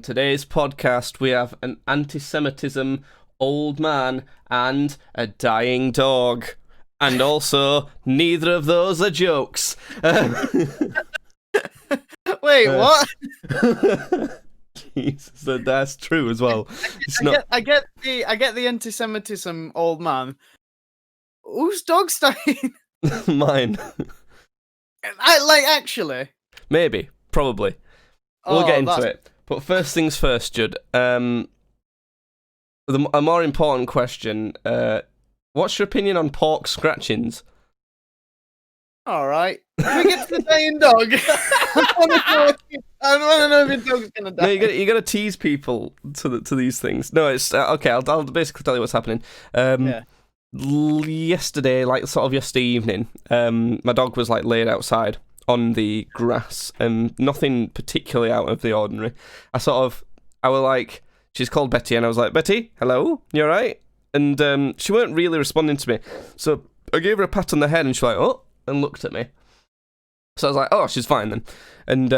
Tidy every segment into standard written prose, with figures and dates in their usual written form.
On today's podcast, we have an anti-Semitism old man and a dying dog. And also, neither of those are jokes. Wait, what? Jesus, that's true as well. I get the anti-Semitism old man. Whose dog's dying? Mine. Actually. Maybe, probably. We'll get into it. But first things first, Judd. A more important question. What's your opinion on pork scratchings? All right. Can we get to the dying dog? I want to know if your dog's gonna die. No, you got to tease people to these things. No, it's okay. I'll basically tell you what's happening. Yesterday, yesterday evening, my dog was laid outside on the grass, and nothing particularly out of the ordinary. I was like, she's called Betty, and I was like, Betty, hello, you alright? And she weren't really responding to me, so I gave her a pat on the head, and she was like, oh, and looked at me. So I was like, oh, she's fine then. And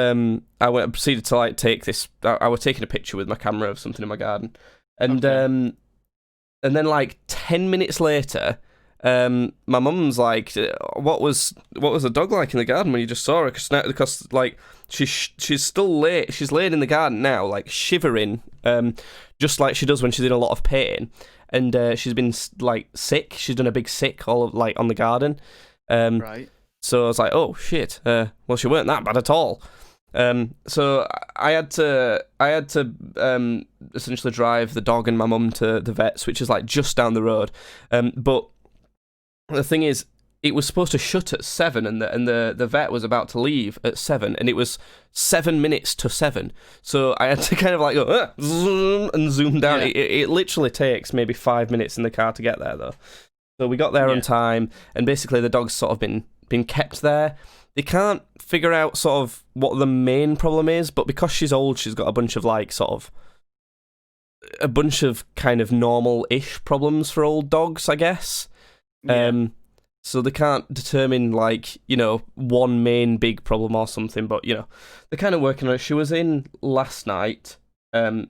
I proceeded to take this. I was taking a picture with my camera of something in my garden, and okay. And then 10 minutes later, my mum's like, "What was the dog like in the garden when you just saw her?" Because she's still laid. She's laid in the garden now, shivering, just like she does when she's in a lot of pain. And she's been sick. She's done a big sick all of, on the garden. Right. So I was like, "Oh shit!" Well, she weren't that bad at all. So I had to essentially drive the dog and my mum to the vets, which is just down the road. But the thing is, it was supposed to shut at 7, and the vet was about to leave at 7, and it was 7 minutes to 7. So I had to kind of go zoom and zoom down. Yeah. It literally takes maybe 5 minutes in the car to get there though. So we got there on time, and basically the dog's sort of been kept there. They can't figure out sort of what the main problem is, but because she's old, she's got a bunch of kind of normal-ish problems for old dogs, I guess. Yeah. So they can't determine one main big problem or something, but they're kind of working on it. She was in last night,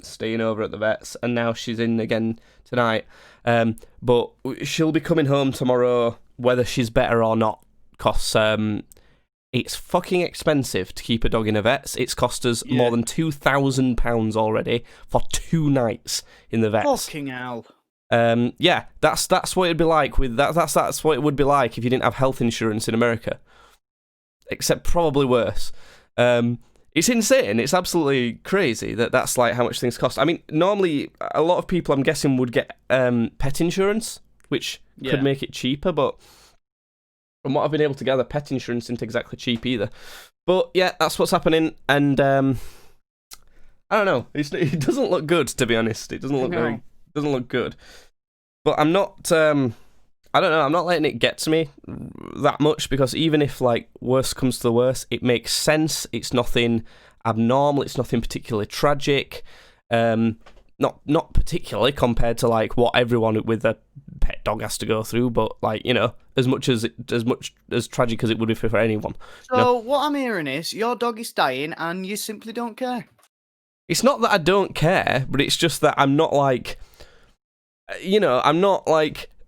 staying over at the vets, and now she's in again tonight. But she'll be coming home tomorrow, whether she's better or not, because it's fucking expensive to keep a dog in a vet's. It's cost us more than £2,000 already for 2 nights in the vets. Fucking hell. That's what it'd be like with that. That's what it would be like if you didn't have health insurance in America. Except probably worse. It's insane. It's absolutely crazy that's how much things cost. I mean, normally a lot of people, I'm guessing, would get pet insurance, which could make it cheaper, but from what I've been able to gather, pet insurance isn't exactly cheap either. But yeah, that's what's happening, and I don't know. It doesn't look good, to be honest. It doesn't look doesn't look good. But I'm not. I don't know. I'm not letting it get to me that much, because even if worst comes to the worst, it makes sense. It's nothing abnormal. It's nothing particularly tragic. Not particularly compared to what everyone with a pet dog has to go through, but as much as tragic as it would be for anyone. So what I'm hearing is your dog is dying and you simply don't care. It's not that I don't care, but it's just that I'm not I'm not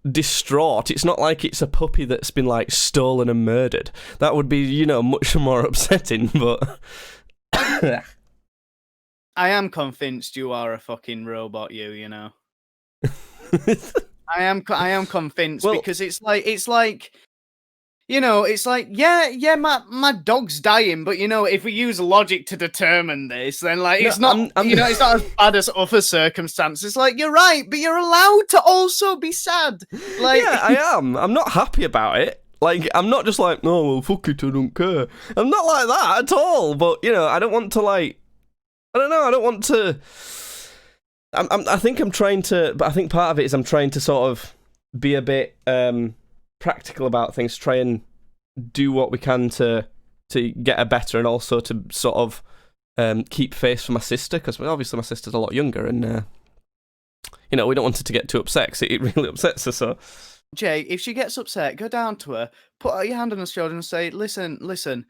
distraught. It's not like it's a puppy that's been stolen and murdered. That would be much more upsetting, but I am convinced you are a fucking robot, you know. I am convinced, because it's like my dog's dying, but if we use logic to determine this, then it's not it's not as bad as other circumstances. You're right, but you're allowed to also be sad. Yeah, I am. I'm not happy about it. I'm not just oh well, fuck it, I don't care. I'm not like that at all. But I don't want to I don't know. I don't want to. I think I'm trying to, but I think part of it is I'm trying to sort of be a bit practical about things, try and do what we can to get her better, and also to sort of keep face for my sister, because obviously my sister's a lot younger, and we don't want her to get too upset, because it really upsets her. So, Jay, if she gets upset, go down to her, put your hand on her shoulder, and say, "Listen.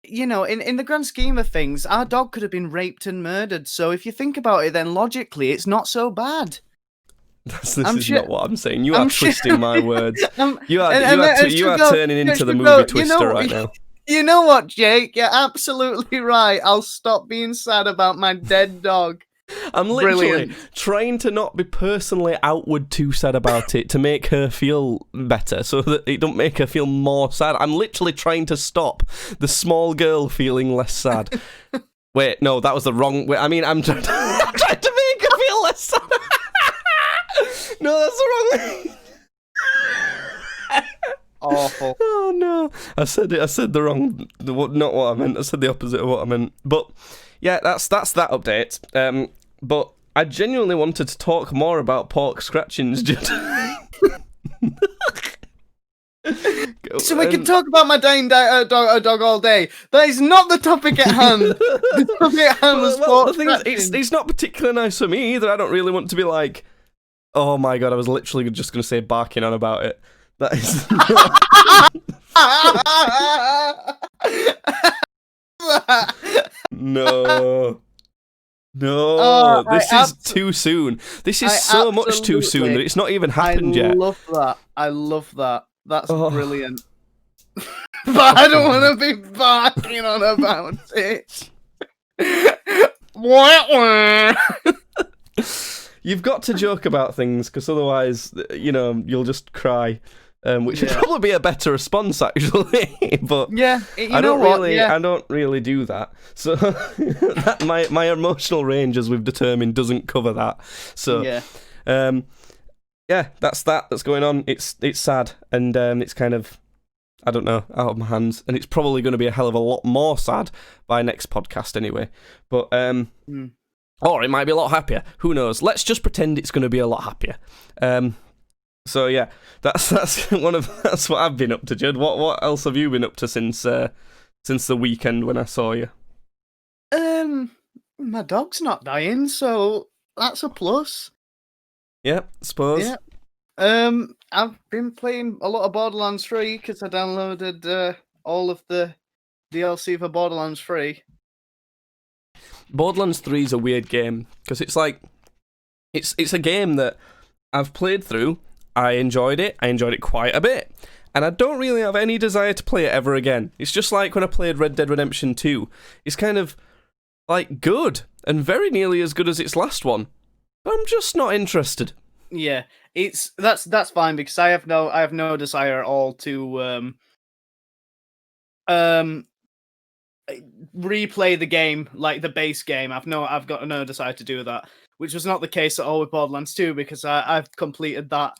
you know, in the grand scheme of things, our dog could have been raped and murdered. So if you think about it, then logically, it's not so bad. This is not what I'm saying. You are I'm twisting my words. You are go, turning into the movie Twister right now. You know what, Jake? You're absolutely right. I'll stop being sad about my dead dog. I'm literally trying to not be personally outward too sad about it to make her feel better, so that it don't make her feel more sad. I'm literally trying to stop the small girl feeling less sad. Wait, no, that was the wrong way. I mean, I'm trying to make her feel less sad. No, that's the wrong way. Awful. Oh no, I said the wrong, not what I meant. I said the opposite of what I meant. But yeah, that's that update. But I genuinely wanted to talk more about pork scratchings. So we can talk about my dying dog all day. That is not the topic at hand. The topic at hand was pork the thing is, it's not particularly nice for me either. I don't really want to be like, oh my god, I was literally just going to say barking on about it. That is. No. This is too soon. This is so much too soon that it's not even happened yet. I love that. That's brilliant. But I don't want to be barking on about it. You've got to joke about things, because otherwise, you'll just cry. Which would probably be a better response, actually. But yeah, I don't really do that. So my emotional range, as we've determined, doesn't cover that. So that's going on. It's sad, and it's kind of, I don't know, out of my hands, and it's probably going to be a hell of a lot more sad by next podcast anyway. But or it might be a lot happier. Who knows? Let's just pretend it's going to be a lot happier. So yeah, that's what I've been up to, Judd. What else have you been up to since the weekend when I saw you? My dog's not dying, so that's a plus. Yeah, I suppose. Yeah. I've been playing a lot of Borderlands 3 because I downloaded all of the DLC for Borderlands 3. Borderlands 3 is a weird game because it's like it's a game that I've played through. I enjoyed it quite a bit, and I don't really have any desire to play it ever again. It's just like when I played Red Dead Redemption 2. It's kind of like good and very nearly as good as its last one, but I'm just not interested. Yeah, that's fine because I have no desire at all to replay the game, like the base game. I've got no desire to do that, which was not the case at all with Borderlands 2 because I've completed that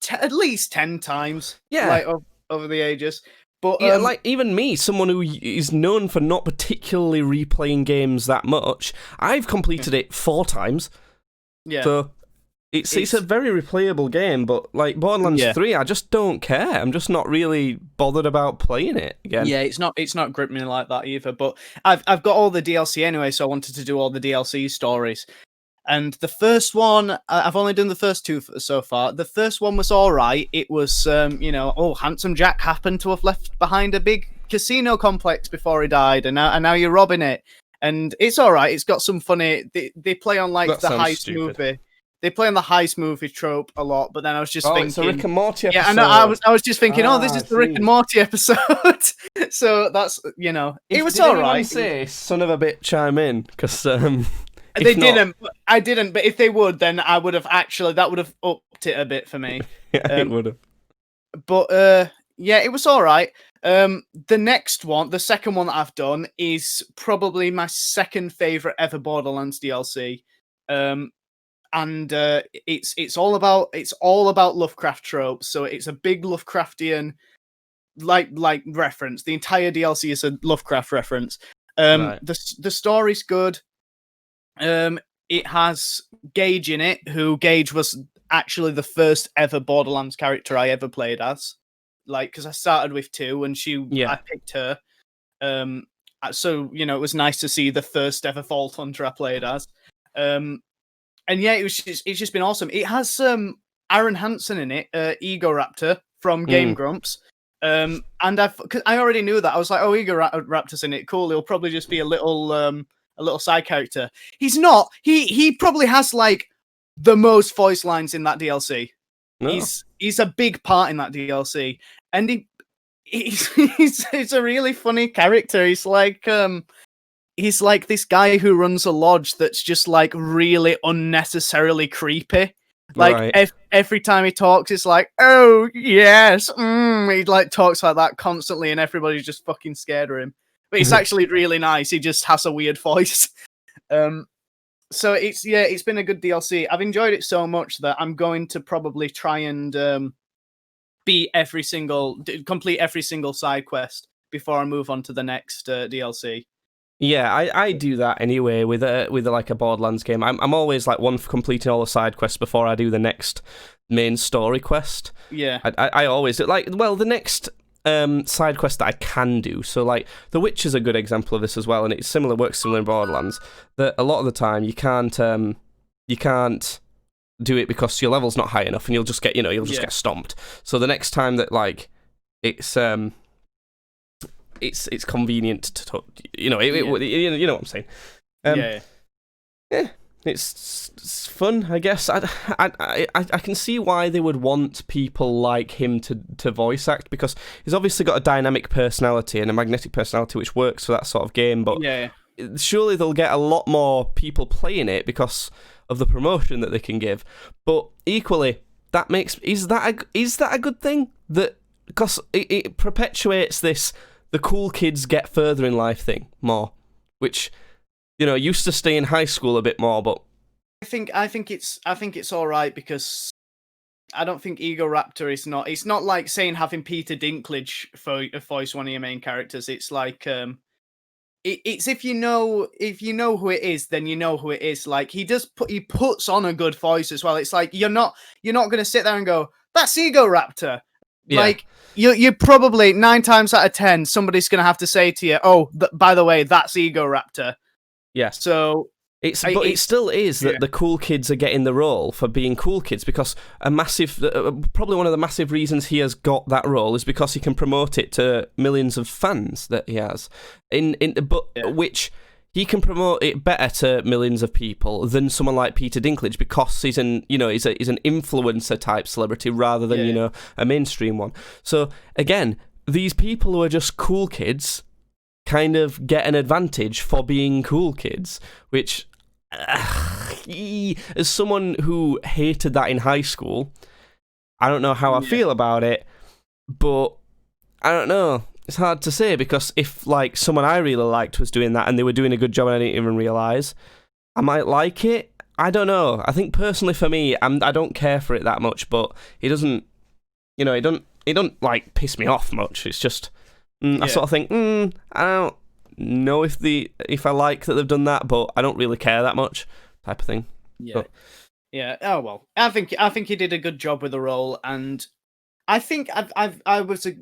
at least 10 times. Yeah, like over the ages. But yeah, like even me, someone who is known for not particularly replaying games that much, I've completed it 4 times. Yeah. So it's a very replayable game, but like Borderlands 3, I just don't care. I'm just not really bothered about playing it again. Yeah, it's not gripped me like that either. But I've got all the DLC anyway, so I wanted to do all the DLC stories. And the first one, I've only done the first 2 so far. The first one was all right. It was, Handsome Jack happened to have left behind a big casino complex before he died, and now you're robbing it. And it's all right. It's got some funny. They play on like the heist movie. They play on the heist movie trope a lot. But then I was just thinking, it's a Rick and Morty episode. Yeah, I know. I was just thinking, this is the Rick and Morty episode. So that's it was all right. Say son of a bitch, chime in because They didn't. I didn't. But if they would, then I would have that would have upped it a bit for me. Yeah, it would have. But it was all right. The next one, the second one that I've done, is probably my second favorite ever Borderlands DLC. And it's all about Lovecraft tropes. So it's a big Lovecraftian like reference. The entire DLC is a Lovecraft reference. Right. The story's good. It has Gage in it, who Gage was actually the first ever Borderlands character I ever played as. Like, because I started with 2 and I picked her. So, it was nice to see the first ever Vault Hunter I played as. And yeah, it's just been awesome. It has Aaron Hansen in it, Ego Raptor from Game Grumps. And 'cause I already knew that. I was like, oh, Ego Raptor's in it. Cool. He'll probably just be a little side character. He's not. He probably has like the most voice lines in that DLC. No. He's a big part in that DLC, and he's a really funny character. He's like this guy who runs a lodge that's just like really unnecessarily creepy. Like every time he talks, it's like, oh yes, he like talks like that constantly, and everybody's just fucking scared of him. But he's actually really nice. He just has a weird voice. So it's been a good DLC. I've enjoyed it so much that I'm going to probably try and complete every single side quest before I move on to the next DLC. Yeah, I do that anyway with like a Borderlands game. I'm always like one for completing all the side quests before I do the next main story quest. Yeah, I always do the next side quest that I can do. So like The Witch is a good example of this as well, and it works similar in Borderlands. That a lot of the time you can't do it because your level's not high enough, and you'll just get get stomped. So the next time that like it's convenient to talk, you know what I'm saying. Yeah, it's fun, I guess. I can see why they would want people like him to voice act, because he's obviously got a dynamic personality and a magnetic personality which works for that sort of game. But surely they'll get a lot more people playing it because of the promotion that they can give. But equally, is that a good thing? That because it perpetuates this the cool kids get further in life thing more, which used to stay in high school a bit more. But I think it's all right, because I don't think Ego Raptor is not. It's not like saying having Peter Dinklage voice one of your main characters. It's like it's if you know who it is, then you know who it is. Like he puts on a good voice as well. It's like you're not gonna sit there and go, that's Ego Raptor. Yeah. Like you probably 9 times out of 10 somebody's gonna have to say to you, oh, by the way, that's Ego Raptor. Yes. So it still is that the cool kids are getting the role for being cool kids, because probably one of the massive reasons he has got that role is because he can promote it to millions of fans that he has, which he can promote it better to millions of people than someone like Peter Dinklage, because he's an influencer type celebrity rather than a mainstream one. So again, these people who are just cool kids kind of get an advantage for being cool kids, which as someone who hated that in high school, I don't know how I feel about it, but I don't know. It's hard to say, because if like someone I really liked was doing that and they were doing a good job and I didn't even realise, I might like it. I don't know. I think personally for me, I don't care for it that much, but it doesn't, it don't like piss me off much. It's just I sort of think, I don't know if I like that they've done that, but I don't really care that much, type of thing. Yeah. But, yeah. Oh well. I think he did a good job with the role, and I think I was a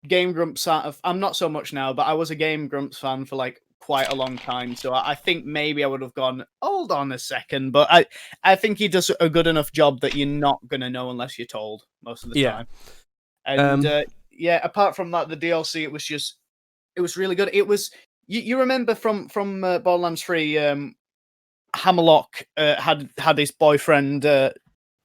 Game Grumps fan. I'm not so much now, but I was a Game Grumps fan for like quite a long time. So I think maybe I would have gone, hold on a second, but I think he does a good enough job that you're not gonna know unless you're told most of the time. And apart from that, the DLC it was really good. It was you remember from Borderlands 3, Hammerlock had his boyfriend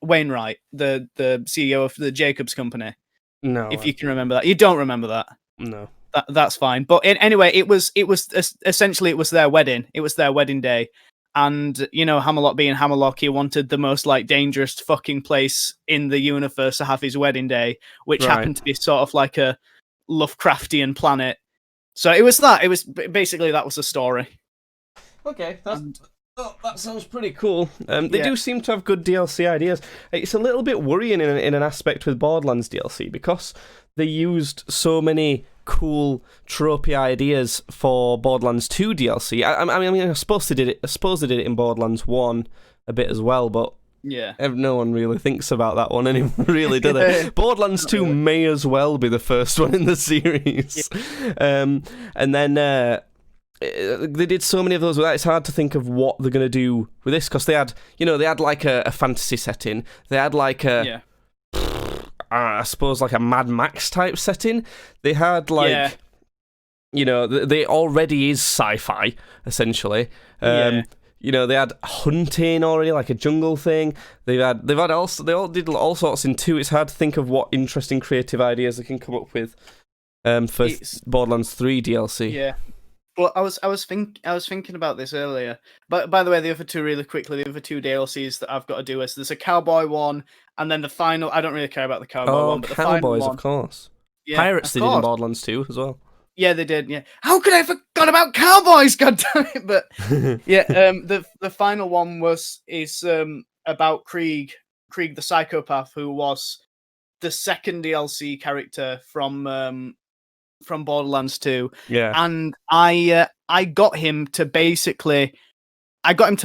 Wainwright, the CEO of the Jacobs company. No, if you can remember that. You don't remember that? No, that's fine. But anyway, it was essentially it was their wedding. It was their wedding day, and Hammerlock being Hammerlock, he wanted the most like dangerous fucking place in the universe to have his wedding day, which happened to be sort of like a Lovecraftian planet. So it was that. It was basically that was the story. Okay, that sounds pretty cool. They do seem to have good DLC ideas. It's a little bit worrying in an aspect with Borderlands DLC, because they used so many cool tropey ideas for Borderlands 2 DLC. I suppose they did it in Borderlands 1 a bit as well, but no one really thinks about that one anymore, really, do they? Borderlands 2 may as well be the first one in the series. And then they did so many of those with that, it's hard to think of what they're going to do with this, because they had like a fantasy setting. They had like a I suppose like a Mad Max type setting. They had like. Yeah. You know, they already is sci-fi essentially. You know, they had hunting already, like a jungle thing. They all did all sorts in 2. It's hard to think of what interesting creative ideas they can come up with for Borderlands 3 DLC. Yeah. Well, I was thinking about this earlier. But by the way, the other 2 really quickly, the other 2 DLCs that I've got to do is there's a cowboy one, and then the final. I don't really care about the cowboy one, but the final cowboys, one, of course. yeah, Pirates of did it in course. Borderlands 2 as well. Yeah, they did. Yeah, how could I have forgot about cowboys? God damn it! But yeah, the final one is about Krieg the psychopath, who was the second DLC character from Borderlands 2. Yeah, And I got him to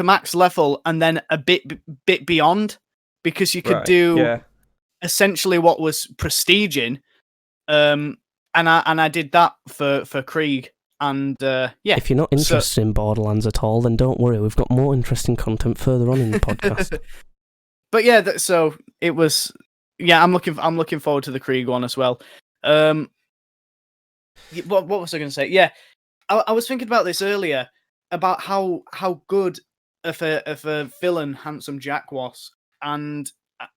max level and then a bit beyond, because you could do essentially what was prestiging. And I did that for Krieg, and yeah. If you're not interested in Borderlands at all, then don't worry. We've got more interesting content further on in the podcast. But yeah, so it was. Yeah, I'm looking forward to the Krieg one as well. What was I going to say? Yeah, I was thinking about this earlier about how good of a villain Handsome Jack was, and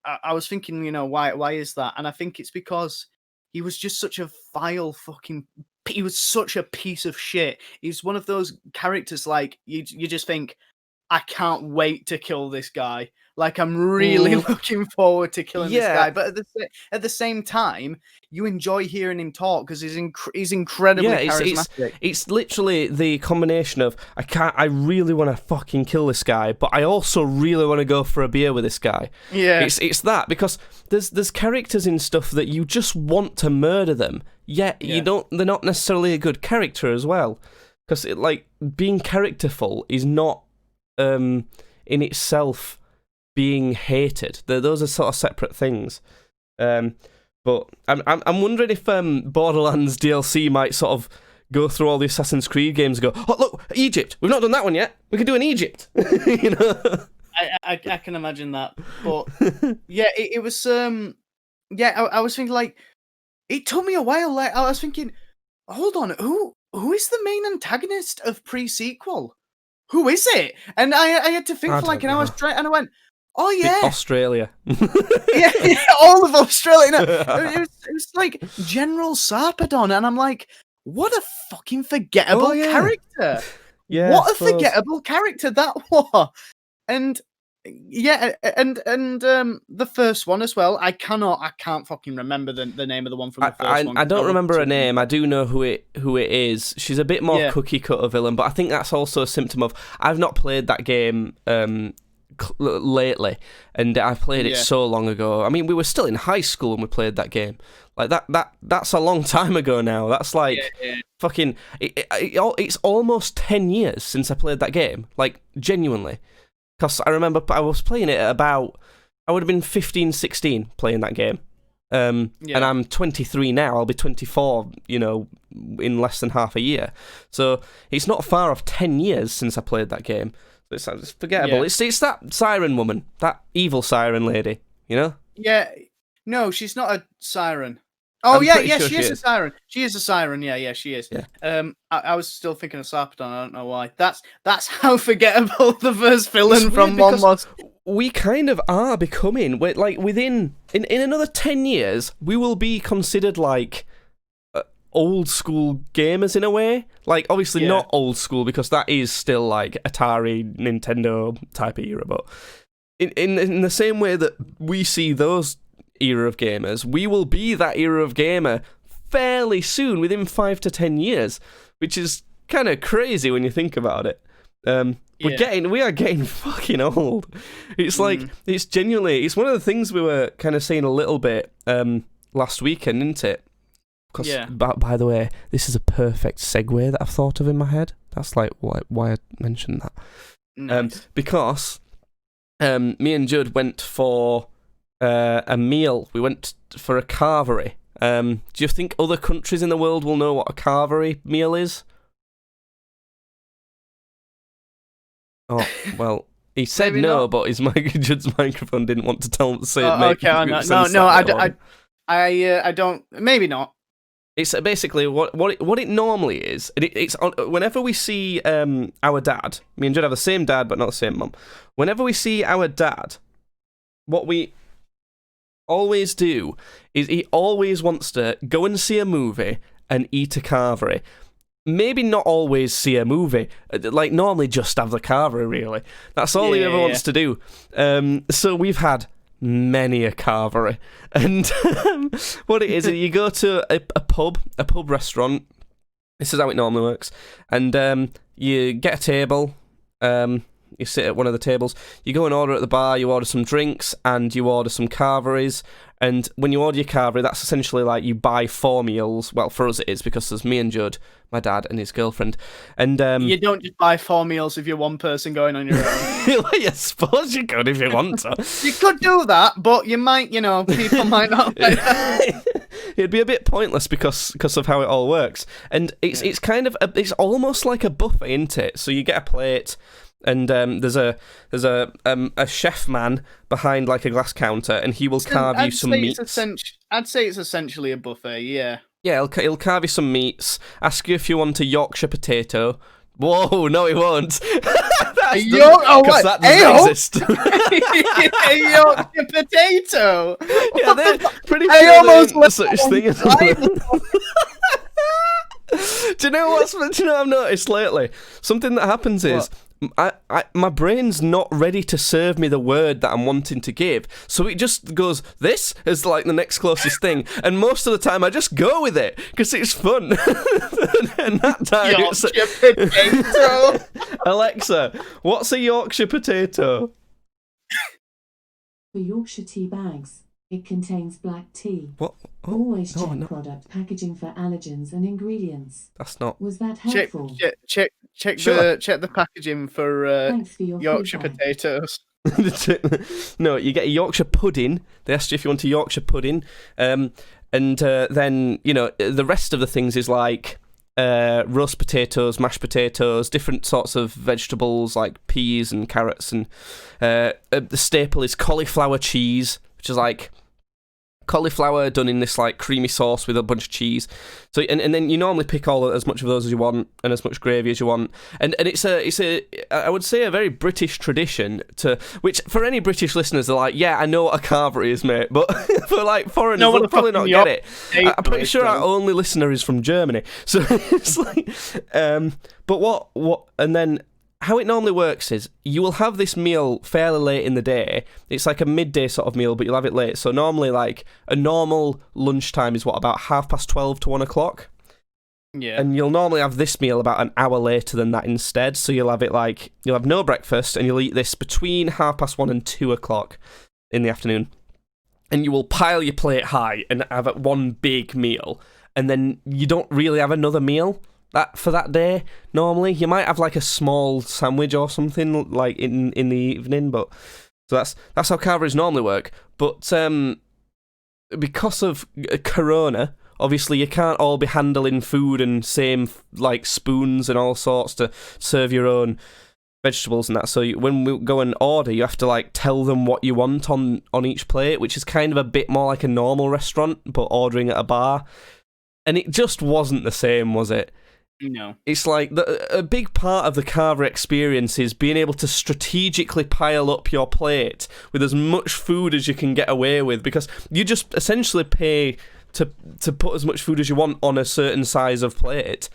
I was thinking, why is that? And I think it's because he was just such a vile fucking. He was such a piece of shit. He's one of those characters like you just think, I can't wait to kill this guy. Like, I'm really looking forward to killing this guy. But at the same time, you enjoy hearing him talk because he's incredibly charismatic. It's literally the combination of I really want to fucking kill this guy, but I also really want to go for a beer with this guy. Yeah, it's that, because there's characters in stuff that you just want to murder them, yet you don't. They're not necessarily a good character as well, because like being characterful is not in itself being hated. Those are sort of separate things. But I'm wondering if Borderlands DLC might sort of go through all the Assassin's Creed games and go, oh look, Egypt, we've not done that one yet, we can do an Egypt. You know, I can imagine that. But yeah, it was I was thinking, like, it took me a while. Like, I was thinking, hold on, who is the main antagonist of pre-sequel? Who is it? And I had to think for like an hour straight, and I went, oh yeah, Australia. yeah, all of Australia. No, it was like General Sarpedon, and I'm like, what a fucking forgettable character. Yeah, what a forgettable character that was. And yeah, and the first one as well. I can't fucking remember the name of the one from the first one. I don't remember her name. I do know who it is. She's a bit more cookie cutter villain, but I think that's also a symptom of I've not played that game lately, and I've played it so long ago. I mean, we were still in high school when we played that game. Like that's a long time ago now. That's like fucking. It's almost 10 years since I played that game. Like, genuinely. Because I remember I was playing it at about, I would have been 15, 16 playing that game. And I'm 23 now. I'll be 24, in less than half a year. So it's not far off 10 years since I played that game. So it's forgettable. Yeah. It's that siren woman, that evil siren lady, Yeah. No, she's not a siren. Oh, sure she is a siren. She is a siren. Yeah, she is. Yeah. I was still thinking of Sarpedon. I don't know why. That's how forgettable the first villain from one was. We kind of are becoming, like, within in another 10 years, we will be considered like old school gamers in a way. Like, obviously not old school, because that is still like Atari, Nintendo type of era. But in the same way that we see those era of gamers, we will be that era of gamer fairly soon, within 5 to 10 years, which is kind of crazy when you think about it. We are getting fucking old. It's like, it's genuinely, it's one of the things we were kind of saying a little bit last weekend, isn't it? Because, by the way, this is a perfect segue that I've thought of in my head. That's like why I mentioned that. Nice. Because me and Judd went for a meal. We went for a carvery. Do you think other countries in the world will know what a carvery meal is? Oh, well, he said no, but Judd's microphone didn't want to say it. Okay, no, I don't. Maybe not. It's basically what it normally is. It's whenever we see our dad. Me and Judd have the same dad, but not the same mum. Whenever we see our dad, what we always do is he always wants to go and see a movie and eat a carvery. Maybe not always see a movie. Like normally, just have the carvery. Really, that's all he ever wants to do. So we've had many a carvery, and what it is, you go to a pub restaurant. This is how it normally works, and you get a table. You sit at one of the tables. You go and order at the bar. You order some drinks and you order some carveries. And when you order your carvery, that's essentially like you buy 4 meals. Well, for us it is, because there's me and Judd, my dad, and his girlfriend. And you don't just buy 4 meals if you're one person going on your own. I suppose you could if you want to. You could do that, but you might, people might not. It'd be a bit pointless because of how it all works. And it's kind of it's almost like a buffet, isn't it? So you get a plate. And there's a chef man behind like a glass counter, and he will carve you some meats. I'd say it's essentially a buffet, yeah. Yeah, he'll carve you some meats. Ask you if you want a Yorkshire potato. Whoa, no, he won't. Because that doesn't exist. A Yorkshire potato. Yeah, they're pretty sure there's no such thing as Do you know what I've noticed lately? Something that happens is my brain's not ready to serve me the word that I'm wanting to give, so it just goes, this is like the next closest thing, and most of the time I just go with it because it's fun. And that time Yorkshire potato. Alexa, what's a Yorkshire potato? For Yorkshire tea bags, it contains black tea. What? Oh, Always check product packaging for allergens and ingredients. That's not. Was that helpful? Check the packaging for Yorkshire feedback. potatoes. No, you get a Yorkshire pudding. They asked you if you want a Yorkshire pudding, and then the rest of the things is like roast potatoes, mashed potatoes, different sorts of vegetables like peas and carrots, and the staple is cauliflower cheese, which is like cauliflower done in this like creamy sauce with a bunch of cheese. So and then you normally pick as much of those as you want and as much gravy as you want. And it's a I would say a very British tradition, to which for any British listeners are like, yeah, I know what a carvery is, mate, but for like foreigners they'll probably not get it. I'm pretty sure our only listener is from Germany. So it's like but what and then how it normally works is you will have this meal fairly late in the day. It's like a midday sort of meal, but you'll have it late. So normally, like, a normal lunchtime is about 12:30 to 1 o'clock. Yeah. And you'll normally have this meal about an hour later than that instead. So you'll have you'll have no breakfast, and you'll eat this between 1:30 and 2 o'clock in the afternoon. And you will pile your plate high and have one big meal. And then you don't really have another meal for that day. Normally you might have like a small sandwich or something like in the evening, but so that's how carveries normally work. But because of Corona, obviously you can't all be handling food and same like spoons and all sorts to serve your own vegetables and that. So when we go and order, you have to like tell them what you want on each plate, which is kind of a bit more like a normal restaurant but ordering at a bar. And it just wasn't the same, was it? No. It's like a big part of the carver experience is being able to strategically pile up your plate with as much food as you can get away with, because you just essentially pay to put as much food as you want on a certain size of plate.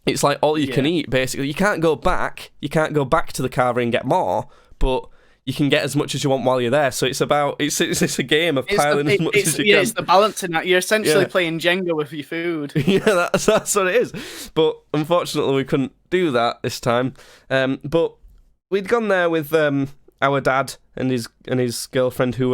It's like all you can eat, basically. You can't go back to the carver and get more, but you can get as much as you want while you're there. So it's a game of piling as much as you can. Yeah, it's the balance in that. You're essentially playing Jenga with your food. Yeah, that's what it is. But unfortunately, we couldn't do that this time. But we'd gone there with our dad and his girlfriend who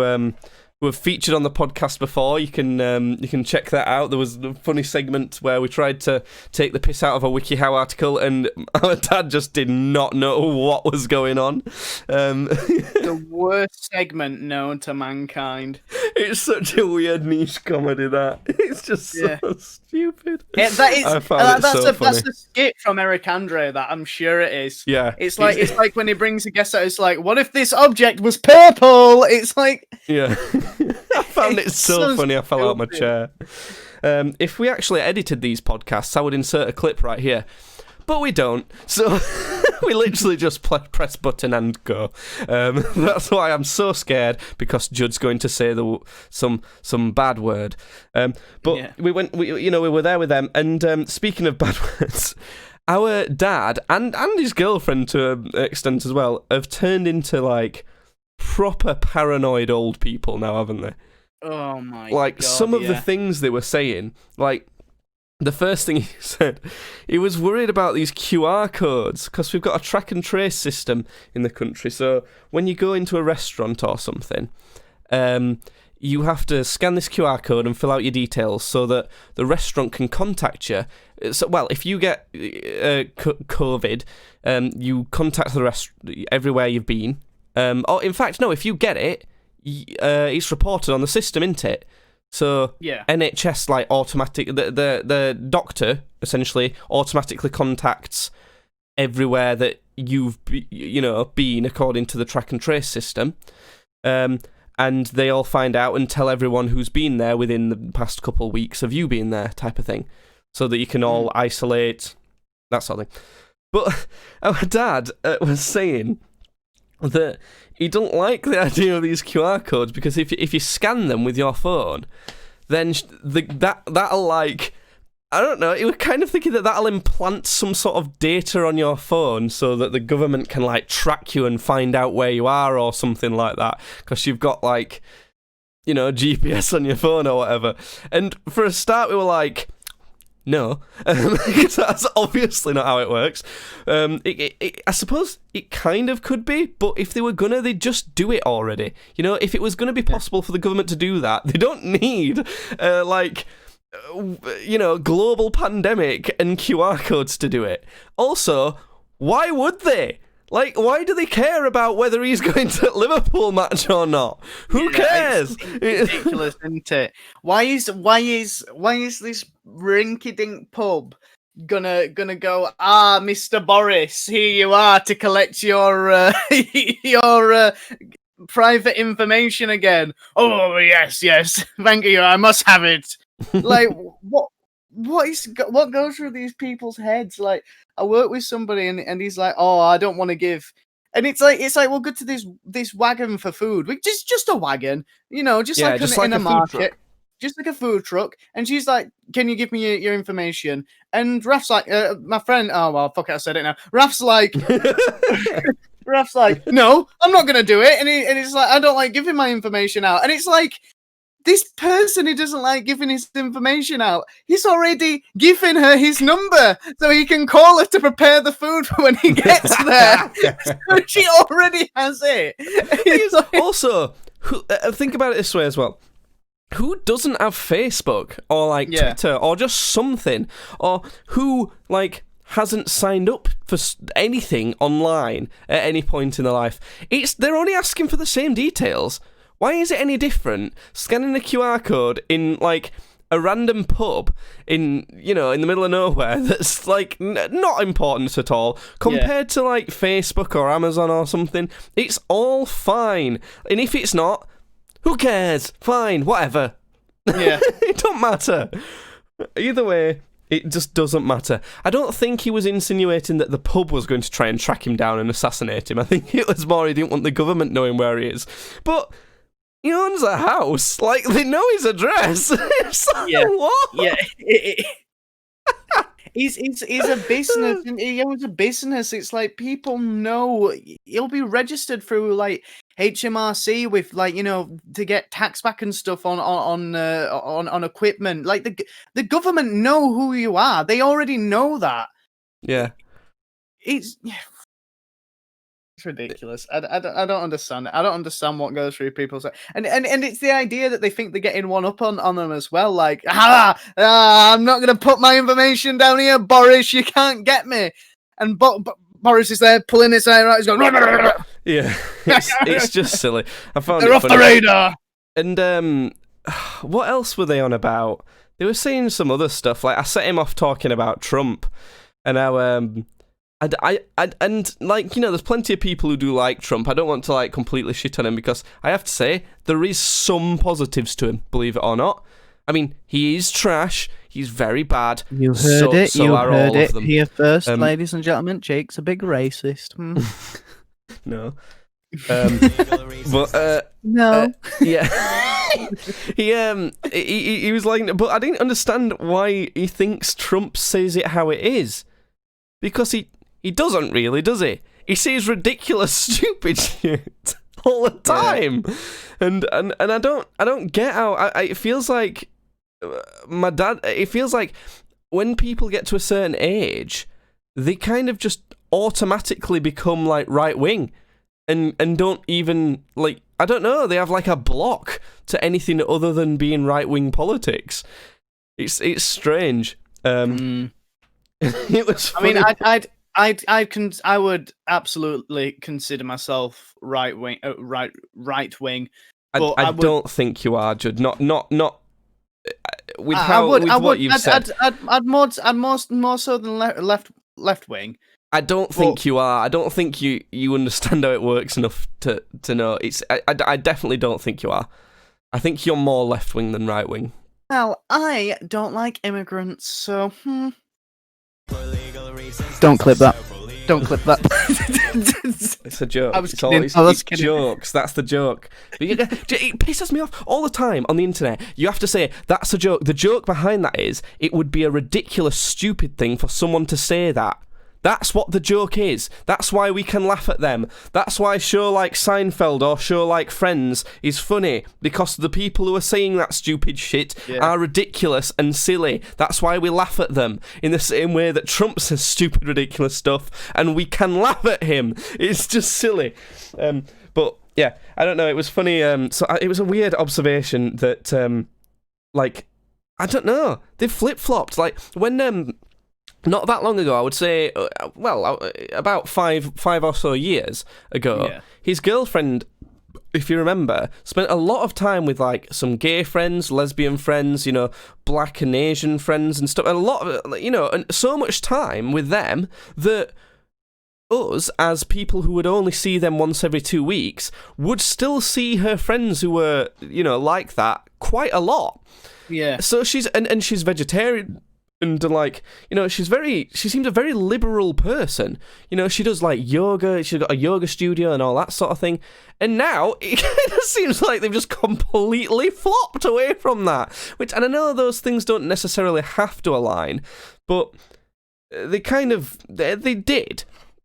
have featured on the podcast before. You can check that out. There was a funny segment where we tried to take the piss out of a WikiHow article, and our dad just did not know what was going on. The worst segment known to mankind. It's such a weird niche comedy, that. It's just so stupid. Yeah, I found it so funny. That's the skit from Eric Andre, that I'm sure it is. Yeah. It's like when he brings a guest out, it's like, what if this object was purple? It's like... Yeah. found it so funny. I fell out of my stupid. chair. If we actually edited these podcasts, I would insert a clip right here. But we don't, so we literally just press button and go. That's why I'm so scared, because Judd's going to say some bad word. But we were there with them, and speaking of bad words, our dad and his girlfriend to an extent as well have turned into like proper paranoid old people now, haven't they? Oh my! Like God, some of the things they were saying, like. The first thing he said, he was worried about these QR codes, because we've got a track and trace system in the country. So when you go into a restaurant or something, you have to scan this QR code and fill out your details so that the restaurant can contact you. So, well, if you get COVID, you contact the everywhere you've been. Or in fact, no, if you get it, it's reported on the system, isn't it? So NHS like the doctor essentially automatically contacts everywhere that you've been according to the track and trace system, and they all find out and tell everyone who's been there within the past couple of weeks of you being there, type of thing, so that you can all isolate, that sort of thing. But our dad was saying that he don't like the idea of these QR codes, because if you scan them with your phone, then that'll like, I don't know, he was kind of thinking that that'll implant some sort of data on your phone so that the government can like track you and find out where you are or something like that, because you've got like, GPS on your phone or whatever. And for a start we were like, no, because that's obviously not how it works. I suppose it kind of could be, but if they were gonna, they'd just do it already. If it was gonna be possible for the government to do that, they don't need, global pandemic and QR codes to do it. Also, why would they? Like, why do they care about whether he's going to Liverpool match or not? Who cares? It's ridiculous, isn't it? Why is this rinky-dink pub gonna go? Mr. Boris, here you are to collect your your private information again. Oh yes, thank you. I must have it. Like what goes through these people's heads? Like, I work with somebody and he's like, oh, I don't want to give, and it's like, well, go to this wagon for food. Just a wagon, in a market, just like a food truck. And she's like, can you give me your information? And Raf's like, my friend, oh well, fuck it, I said it now. Raf's like, no, I'm not gonna do it. And it's like, I don't like giving my information out. And it's like, this person who doesn't like giving his information out, he's already given her his number so he can call her to prepare the food for when he gets there. So she already has it. Also, think about it this way as well. Who doesn't have Facebook or like Twitter or just something? Or who like hasn't signed up for anything online at any point in their life? They're only asking for the same details. Why is it any different scanning a QR code in, like, a random pub in the middle of nowhere that's, like, not important at all, compared to, like, Facebook or Amazon or something? It's all fine. And if it's not, who cares? Fine, whatever. Yeah. It don't matter. Either way, it just doesn't matter. I don't think he was insinuating that the pub was going to try and track him down and assassinate him. I think it was more he didn't want the government knowing where he is. But he owns a house. Like, they know his address. It's like, what? Yeah. He's a business. He owns a business. It's like, people know he'll be registered through like HMRC with, like, to get tax back and stuff on equipment. Like, the government know who you are. They already know that. Yeah. It's ridiculous. I don't understand it. I don't understand what goes through people's and it's the idea that they think they're getting one up on them as well. Like, I'm not gonna put my information down here, Boris. You can't get me. And Boris is there pulling his hair out. He's going, yeah. It's just silly. I found they're it off funny. the radar. And what else were they on about? They were saying some other stuff. Like, I set him off talking about Trump and how And like, you know, there's plenty of people who do like Trump. I don't want to like completely shit on him because I have to say there is some positives to him, believe it or not. I mean, he is trash. He's very bad. You heard it. So you are heard all it of them. here first, ladies and gentlemen. Jake's a big racist. No. But No. yeah. He was like, but I didn't understand why he thinks Trump says it how it is, because he doesn't really, does he? He says ridiculous, stupid shit all the time, and I don't get how. It feels like my dad. It feels like when people get to a certain age, they kind of just automatically become like right wing. And don't even, like, I don't know, they have like a block to anything other than being right-wing politics. It's strange. It was funny. I mean, I would absolutely consider myself right wing. But I don't think you are, Judd. Not with what you've said. I'd more so than left wing. I don't think you are. I don't think you understand how it works enough to know. I definitely don't think you are. I think you're more left wing than right wing. Well, I don't like immigrants, so don't clip that. Don't clip that. It's a joke. I was It's kidding. it's jokes. That's the joke. But it pisses me off all the time on the internet. You have to say, that's a joke. The joke behind that is, it would be a ridiculous, stupid thing for someone to say that. That's what the joke is. That's why we can laugh at them. That's why a show like Seinfeld or a show like Friends is funny, because the people who are saying that stupid shit are ridiculous and silly. That's why we laugh at them, in the same way that Trump says stupid, ridiculous stuff, and we can laugh at him. It's just silly. But yeah, I don't know. It was funny. It was a weird observation that, like, I don't know. They flip-flopped. Like, when not that long ago, I would say, about five or so years ago, his girlfriend, if you remember, spent a lot of time with like some gay friends, lesbian friends, you know, black and Asian friends and stuff, and a lot of, you know, and so much time with them that us, as people who would only see them once every 2 weeks, would still see her friends who were, you know, like that quite a lot. Yeah. So she's vegetarian. And like, you know, she seems a very liberal person. You know, she does like yoga, she's got a yoga studio and all that sort of thing. And now it kind of seems like they've just completely flopped away from that. And I know those things don't necessarily have to align, but they kind of, they did.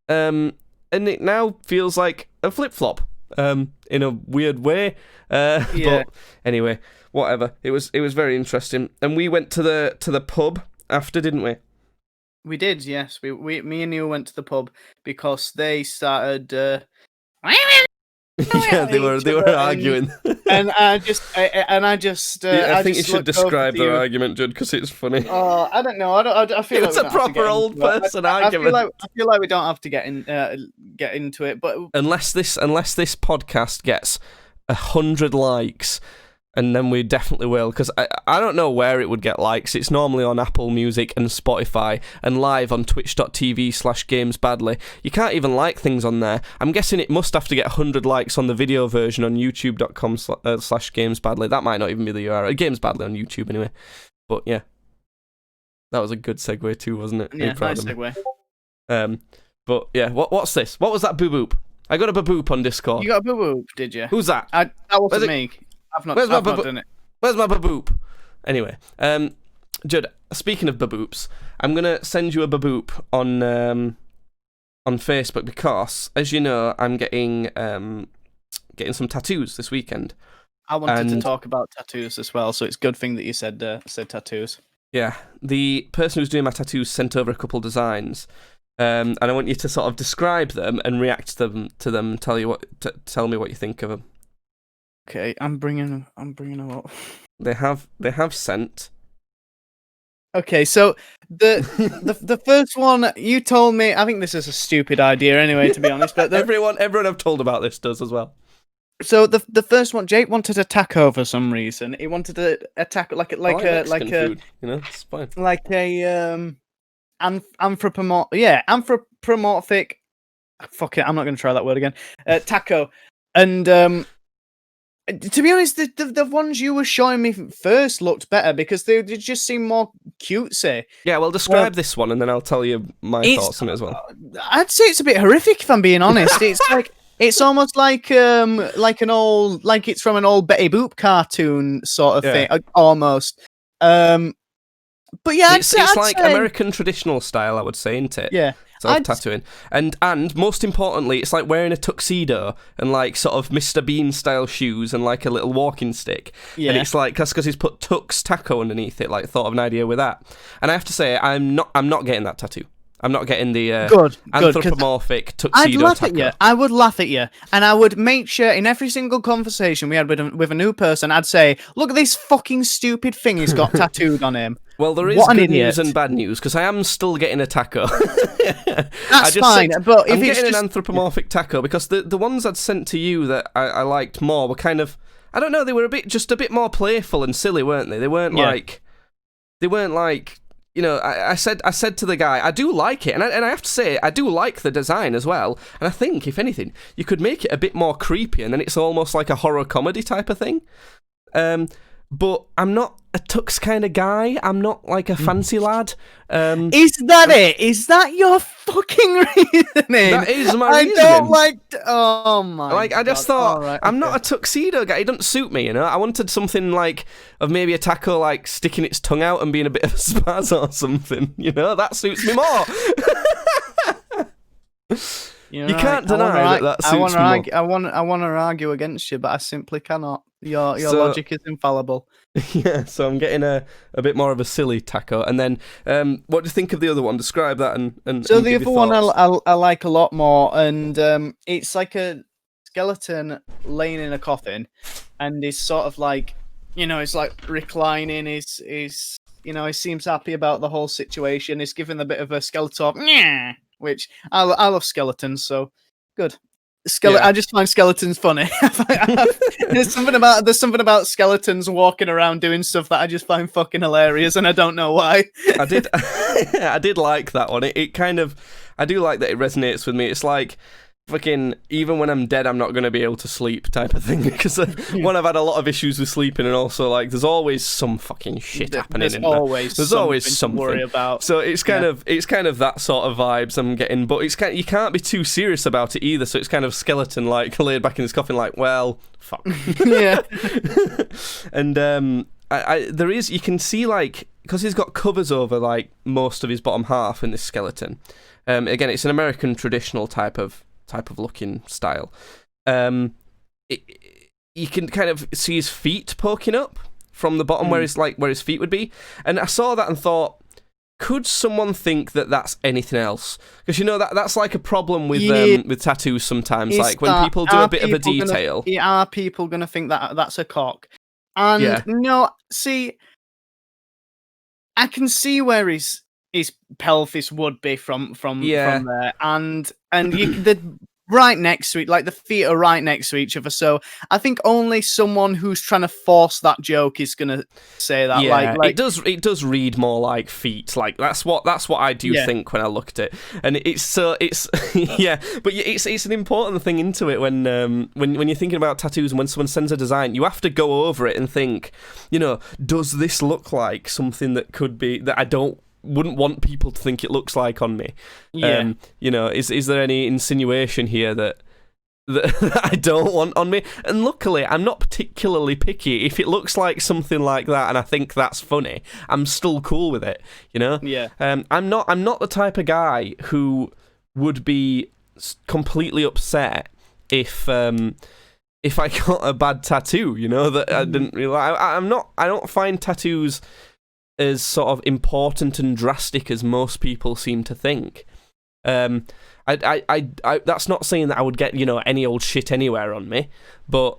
And it now feels like a flip-flop, in a weird way. But anyway, whatever. It was very interesting. And we went to the pub after, didn't we? We did, yes. Me and you went to the pub because they started. Yeah, they were arguing. I think you should describe their argument, Judd, because it's funny. Oh, I don't know. I feel it's like a proper old person argument. I feel like we don't have to get into it, but unless this podcast gets 100 likes. And then we definitely will, because I don't know where it would get likes. It's normally on Apple Music and Spotify, and live on twitch.tv/gamesbadly. You can't even like things on there. I'm guessing it must have to get 100 likes on the video version on youtube.com/gamesbadly. That might not even be the URL. Gamesbadly on YouTube, anyway. But yeah. That was a good segue too, wasn't it? Yeah, nice segue. But yeah, what's this? What was that boo-boop? I got a boo-boop on Discord. You got a boo-boop, did you? Who's that? That wasn't me. I've not done it. Where's my baboop? Anyway, Judd, speaking of baboops, I'm going to send you a baboop on Facebook because, as you know, I'm getting some tattoos this weekend. I wanted to talk about tattoos as well, so it's a good thing that you said tattoos. Yeah, the person who's doing my tattoos sent over a couple designs, and I want you to sort of describe them and react to them, tell me what you think of them. Okay, I'm bringing them up. They have sent. Okay, so the first one you told me, I think this is a stupid idea anyway, to be honest. But everyone I've told about this does as well. So the first one, Jake wanted a taco for some reason. He wanted to attack like a food, you know, it's fine. Like a anthropomorphic. Fuck it, I'm not going to try that word again. Taco, and to be honest, the ones you were showing me first looked better because they just seem more cutesy. Yeah, well, describe this one, and then I'll tell you my thoughts on it as well. I'd say it's a bit horrific, if I'm being honest. It's like it's almost like it's from an old Betty Boop cartoon sort of thing, almost. But yeah, it's like American traditional style, I would say, isn't it? Yeah. Tattooing. And most importantly, it's like wearing a tuxedo and like sort of Mr. Bean style shoes and like a little walking stick. Yeah. And it's like that's because he's put Tux Taco underneath it, like thought of an idea with that. And I have to say, I'm not getting that tattoo. I'm not getting the anthropomorphic tuxedo taco. I would laugh at you, and I would make sure in every single conversation we had with a new person, I'd say, "Look at this fucking stupid thing he's got tattooed on him." Well, there is good news and bad news because I am still getting a taco. That's fine, but if I'm it's getting an anthropomorphic taco because the ones I'd sent to you that I liked more were kind of, I don't know, they were a bit more playful and silly, weren't they? They weren't like. You know, I said to the guy, I do like it, and I have to say, I do like the design as well. And I think, if anything, you could make it a bit more creepy, and then it's almost like a horror comedy type of thing. But I'm not a tux kind of guy. I'm not like a fancy lad. Is that it? Is that your fucking reasoning? That is my reasoning. I don't like. Oh my! Like I just thought, right, I'm not a tuxedo guy. It doesn't suit me, you know. I wanted something like of maybe a taco like sticking its tongue out and being a bit of a spaz or something. You know, that suits me more. You can't deny that suits me more. I want to argue against you, but I simply cannot. Your logic is infallible. Yeah, so I'm getting a bit more of a silly taco. And then, what do you think of the other one? Describe that and So and the give other your one thoughts. I like a lot more, and it's like a skeleton laying in a coffin, and he's sort of like, you know, he's like reclining. He's you know, he seems happy about the whole situation. He's given a bit of a skeleton, which I love skeletons, so good. I just find skeletons funny. There's something about skeletons walking around doing stuff that I just find fucking hilarious, and I don't know why. I did like that one. It kind of, I do like that it resonates with me. It's like fucking even when I'm dead, I'm not going to be able to sleep type of thing because one, I've had a lot of issues with sleeping, and also like there's always some fucking shit happening. There's always something to worry about. So it's kind of that sort of vibes I'm getting, but it's you can't be too serious about it either. So it's kind of skeleton like laid back in his coffin, like, well, fuck. Yeah. And there is, you can see like, because he's got covers over like most of his bottom half in this skeleton. Again, it's an American traditional type of looking style. You can kind of see his feet poking up from the bottom where his feet would be, and I saw that and thought, could someone think that that's anything else? Because you know that's like a problem with tattoos sometimes. Like when people do a bit of a detail, are people gonna think that that's a cock? And no, see, I can see where his pelvis would be from there, and they're right next to it, like the feet are right next to each other. So I think only someone who's trying to force that joke is gonna say that. Yeah, like it does read more like feet. Like that's what I do think when I look at it, and it's yeah, but it's an important thing into it when you're thinking about tattoos, and when someone sends a design, you have to go over it and think, you know, does this look like something that could be that I wouldn't want people to think it looks like on me. Yeah. You know, is there any insinuation here that I don't want on me? And luckily, I'm not particularly picky. If it looks like something like that and I think that's funny, I'm still cool with it, you know? Yeah. I'm not the type of guy who would be completely upset if I got a bad tattoo, you know, that I didn't really I don't find tattoos as sort of important and drastic as most people seem to think. I that's not saying that I would get, you know, any old shit anywhere on me, but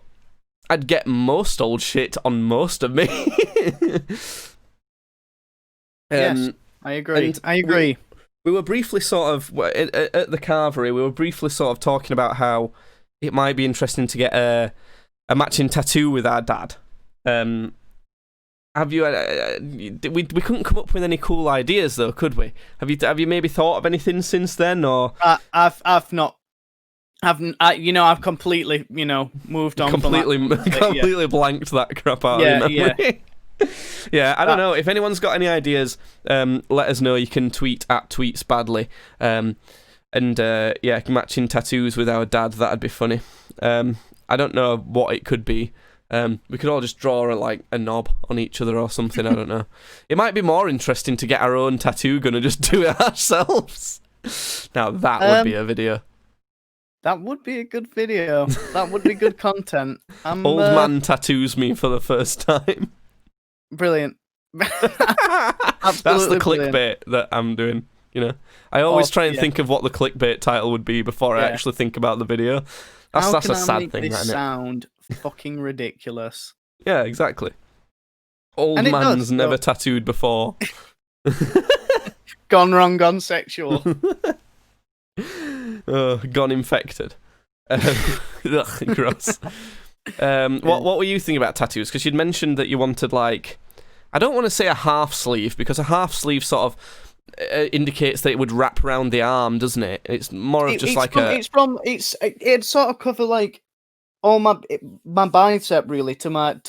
I'd get most old shit on most of me. Yes, I agree. We were briefly sort of at the carvery. We were briefly sort of talking about how it might be interesting to get a matching tattoo with our dad. have you? We couldn't come up with any cool ideas though, could we? Have you maybe thought of anything since then, or I've not. I've completely, moved on. completely from that. completely blanked that crap out of your memory? Yeah, I don't know. If anyone's got any ideas, let us know. You can tweet at tweetsbadly. Matching tattoos with our dad, that'd be funny. I don't know what it could be. We could all just draw a knob on each other or something. I don't know. It might be more interesting to get our own tattoo gun and just do it ourselves. Now that would be a video. That would be a good video. That would be good content. Old man tattoos me for the first time. Brilliant. That's the clickbait that I'm doing. I always try and think of what the clickbait title would be before I actually think about the video. That's a sad thing. This sound fucking ridiculous. Yeah, exactly. Old man's never tattooed before. Gone wrong, gone sexual. Gone infected. Ugh, gross. What were you thinking about tattoos? Because you'd mentioned that you wanted I don't want to say a half sleeve, because a half sleeve sort of indicates that it would wrap around the arm, doesn't it? It's more of it'd sort of cover all my bicep really to my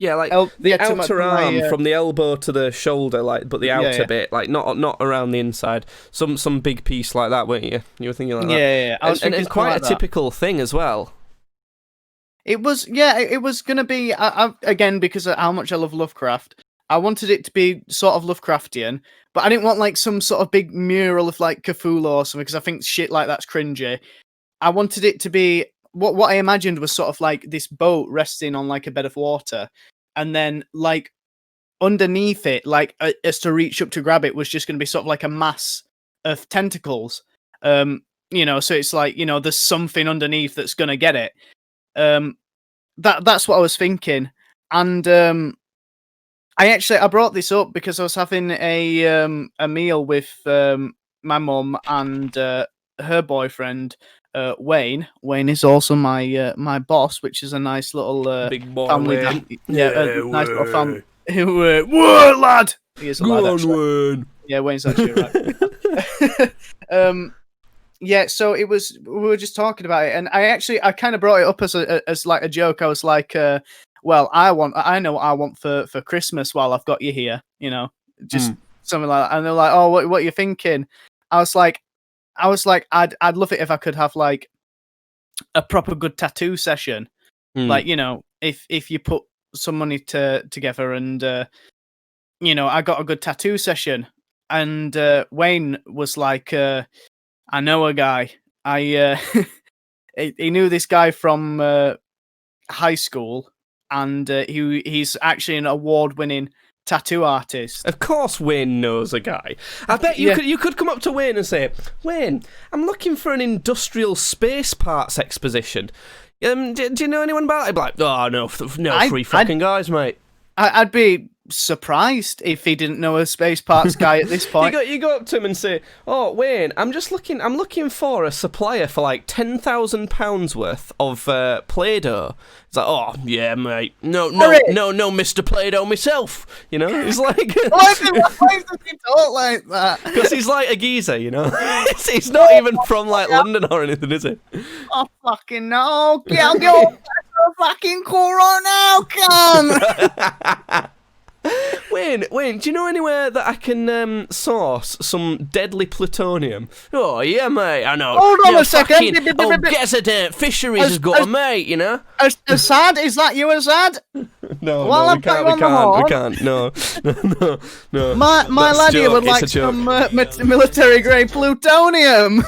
the outer arm from the elbow to the shoulder, but the outer bit, not around the inside. Some big piece like that, weren't you? You were thinking like that. Yeah. And quite a typical thing as well. It was going to be, again, because of how much I love Lovecraft, I wanted it to be sort of Lovecraftian, but I didn't want some sort of big mural of Cthulhu or something, because I think shit like that's cringy. I wanted it to be, what I imagined was sort of this boat resting on a bed of water, and then underneath it, as to reach up to grab it, was just going to be sort of a mass of tentacles. So it's there's something underneath that's going to get it. That's what I was thinking, and I brought this up because I was having a meal with my mum and her boyfriend Wayne. Wayne is also my boss, which is a nice little big boy family. A nice little family. Whoa, lad! He is a lad. Wayne. Yeah, Wayne's actually right. Yeah, so we were just talking about it, and I kind of brought it up as a joke. I was like, well, I know what I want for Christmas while I've got you here, just something like that. And they're like, oh, what are you thinking? I was like, I'd love it if I could have a proper good tattoo session, if you put some money together and I got a good tattoo session. And Wayne was like, I know a guy. He knew this guy from high school, and he's actually an award-winning tattoo artist. Of course, Wayne knows a guy. I bet you could come up to Wayne and say, Wayne, I'm looking for an industrial space parts exposition. Do you know anyone about it? I'd be like, oh no, free fucking guys, mate. I'd be surprised if he didn't know a space parts guy at this point. You go up to him and say, "Oh, Wayne, I'm looking for a supplier for £10,000 worth of Play-Doh." It's like, "Oh, yeah, mate. No, Mr. Play-Doh myself." He's like, why does he talk like that? Because he's like a geezer, He's not even from London or anything, is he? Oh fucking no! Get your fucking cool right now, cunt! Wayne, do you know anywhere that I can source some deadly plutonium? Oh, yeah, mate, I know. Hold on a second. Gezzard Fisheries has got a mate, Assad? Is that you, Assad? No, we can't. No. My laddie would like some military-grade plutonium.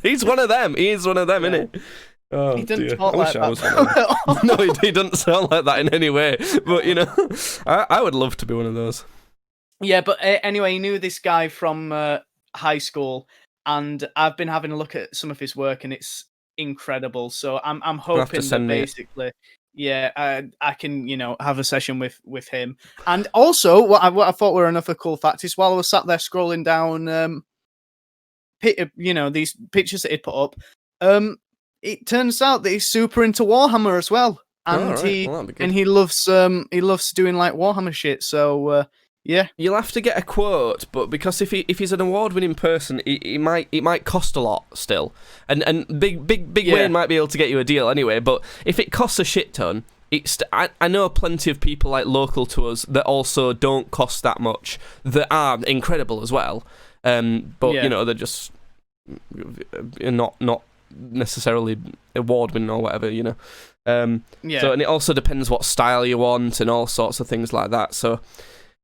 He's one of them. Isn't he? Oh, he didn't dear. talk like that. No, he doesn't sound like that in any way. But, I would love to be one of those. Yeah, but anyway, he knew this guy from high school, and I've been having a look at some of his work, and it's incredible. So I'm hoping that basically, I can, have a session with him. And also, what I thought were another cool fact is while I was sat there scrolling down, these pictures that he'd put up, it turns out that he's super into Warhammer as well. and right. Well, that'd be good. he loves doing like Warhammer shit. So yeah, You'll have to get a quote, but because if he's an award-winning person, it might cost a lot still. And Big Yeah. Wayne might be able to get you a deal anyway. But if it costs a shit ton, I know plenty of people like local to us that also don't cost that much that are incredible as well. But Yeah. you know, they're just not necessarily award-winning or whatever. You know. yeah. So, and it also depends what style you want and all sorts of things like that. So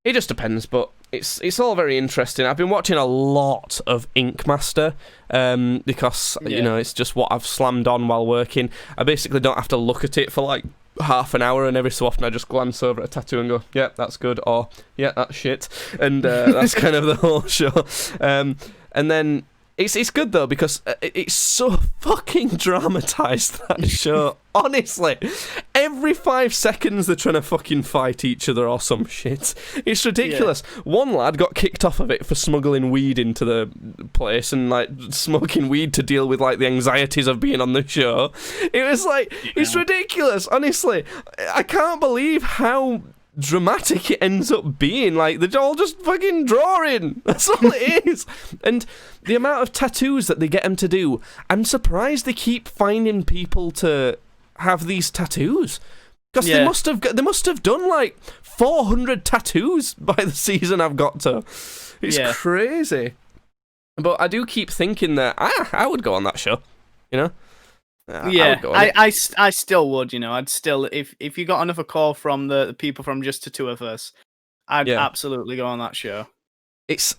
it just depends, but it's all very interesting. I've been watching a lot of Ink Master because you know it's just what I've slammed on while working. I basically don't have to look at it for like half an hour, and every so often I just glance over at a tattoo and go, yeah, that's good, or yeah, that's shit, and that's kind of the whole show. And then it's good though because it's so fucking dramatized, that show. Honestly, every 5 seconds they're trying to fucking fight each other or some shit. It's ridiculous. One lad got kicked off of it for smuggling weed into the place and like smoking weed to deal with like the anxieties of being on the show. It was like it's ridiculous. Honestly, I can't believe how dramatic it ends up being. Like they're all just fucking drawing. That's all it is. And the amount of tattoos that they get them to do, I'm surprised they keep finding people to have these tattoos, because they must have done like 400 tattoos by the season I've got to. It's crazy. But I do keep thinking that I would go on that show, you know. I still would, you know. I'd still, if you got another call from the people from Just the Two of Us, I'd absolutely go on that show. It's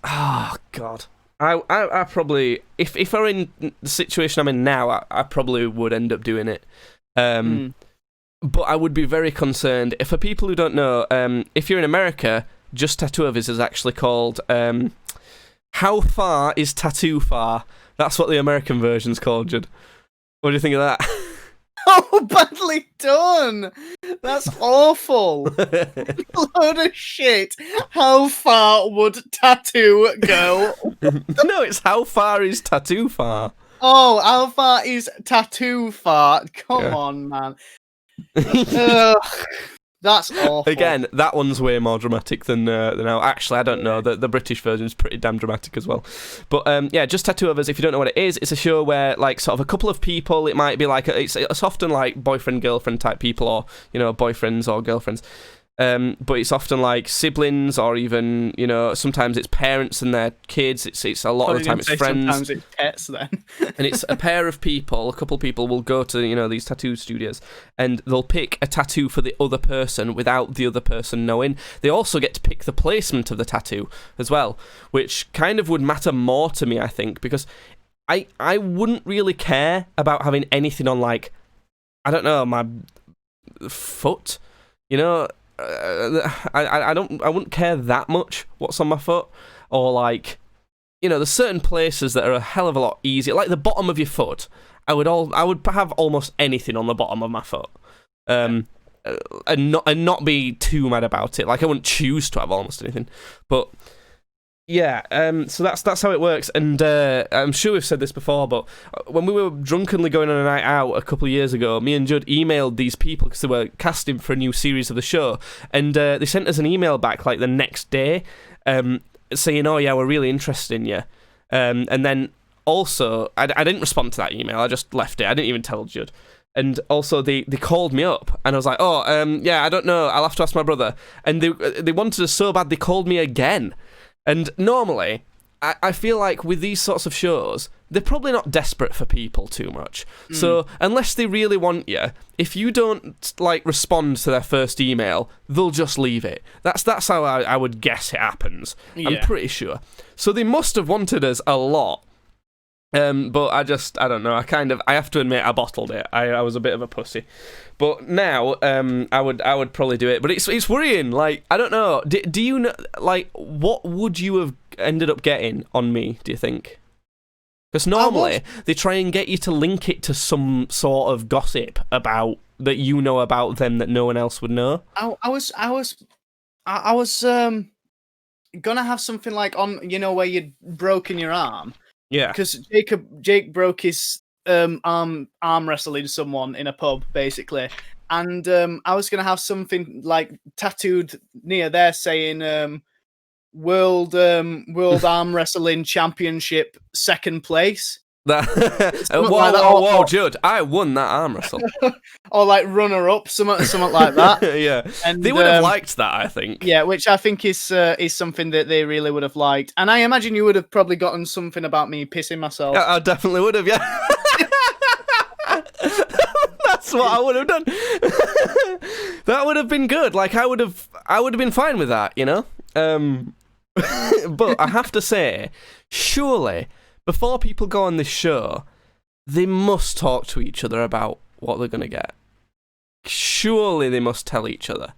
God. I probably, if I were in the situation I'm in now, I probably would end up doing it. But I would be very concerned. If for people who don't know, if you're in America, Just Tattoo of Us is actually called How Far is Tattoo Far? That's what the American version's called, Judd. What do you think of that? Oh, badly done! That's awful. Load of shit. How far would tattoo go? No, it's How Far is Tattoo Far? Oh, how far is tattoo far? Come on, man. That's awful. Again, that one's way more dramatic than our. Actually, I don't know. The British version is pretty damn dramatic as well. But yeah, Just Tattoo of Us. If you don't know what it is, it's a show where like sort of a couple of people. It might be like it's often like boyfriend girlfriend type people, or you know, boyfriends or girlfriends. But it's often like siblings, or even, you know, sometimes it's parents and their kids. It's a lot of the time it's friends. Sometimes it's pets then. And it's a pair of people, a couple of people will go to, you know, these tattoo studios, and they'll pick a tattoo for the other person without the other person knowing. They also get to pick the placement of the tattoo as well, which kind of would matter more to me, I think, because I wouldn't really care about having anything on, like, I don't know, my foot, you know. I wouldn't care that much what's on my foot, or like, you know, there's certain places that are a hell of a lot easier, like the bottom of your foot. I would have almost anything on the bottom of my foot, and not be too mad about it. Like I wouldn't choose to have almost anything, but yeah. So that's how it works. And I'm sure we've said this before, but when we were drunkenly going on a night out a couple of years ago, me and Judd emailed these people because they were casting for a new series of the show, and they sent us an email back like the next day, saying, "Oh yeah, we're really interested in you." And then also, I didn't respond to that email. I just left it. I didn't even tell Judd. And also, they called me up, and I was like, "Oh, yeah, I don't know. I'll have to ask my brother." And they wanted us so bad they called me again. And normally, I feel like with these sorts of shows, they're probably not desperate for people too much. So unless they really want you, if you don't like respond to their first email, they'll just leave it. That's how I would guess it happens. Yeah. I'm pretty sure. So they must have wanted us a lot. But I don't know. I have to admit I bottled it. I was a bit of a pussy. But now, I would probably do it. But it's worrying. Like, I don't know. Do you know, like, what would you have ended up getting on me, do you think? Because normally they try and get you to link it to some sort of gossip about that you know about them that no one else would know. I was gonna have something like on, you know, where you'd broken your arm. Yeah, because Jake broke his arm wrestling someone in a pub, basically, and I was gonna have something like tattooed near there saying world arm wrestling championship second place. Whoa, Something like that, whoa, Judd! I won that arm wrestle. Or like runner up, something like that. Yeah, And they would have liked that, I think. Yeah, which I think is something that they really would have liked. And I imagine you would have probably gotten something about me pissing myself. Yeah, I definitely would have. Yeah, that's what I would have done. That would have been good. Like I would have been fine with that, you know. But I have to say, surely, before people go on this show, they must talk to each other about what they're going to get. Surely they must tell each other.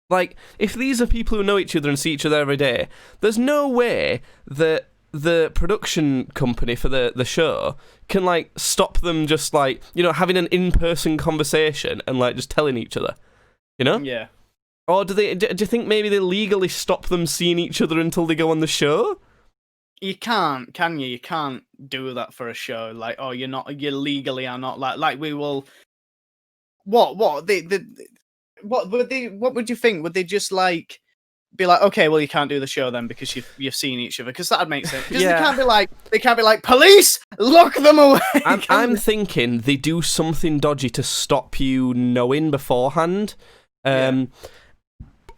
Like, if these are people who know each other and see each other every day, there's no way that the production company for the show can, like, stop them just, like, you know, having an in-person conversation and, like, just telling each other. You know? Yeah. Or do you think maybe they legally stop them seeing each other until they go on the show? You can't, can you? You can't do that for a show. Like, oh, you legally are not like we will. What would you think? Would they just like be like, okay, well, you can't do the show then because you've seen each other? Because that'd make sense. Because Yeah. they can't be like police, lock them away. I'm thinking they do something dodgy to stop you knowing beforehand.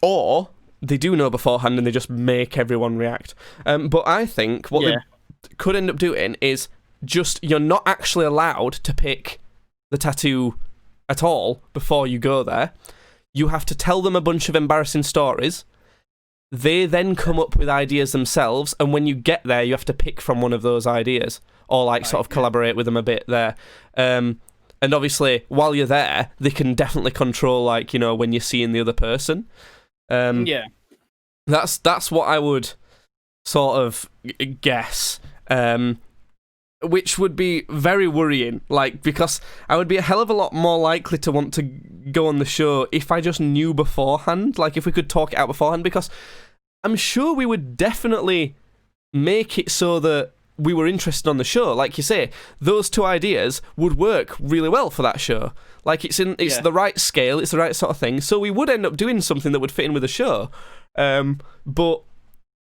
Or they do know beforehand and they just make everyone react. But I think what they could end up doing is just you're not actually allowed to pick the tattoo at all before you go there. You have to tell them a bunch of embarrassing stories. They then come up with ideas themselves, and when you get there, you have to pick from one of those ideas, or like sort of collaborate with them a bit there. And obviously, while you're there, they can definitely control, like, you know, when you're seeing the other person. That's what I would sort of guess. Which would be very worrying, like, because I would be a hell of a lot more likely to want to go on the show if I just knew beforehand, like if we could talk it out beforehand, because I'm sure we would definitely make it so that we were interested on the show. Like you say, those two ideas would work really well for that show. Like it's the right scale, it's the right sort of thing, so we would end up doing something that would fit in with the show. But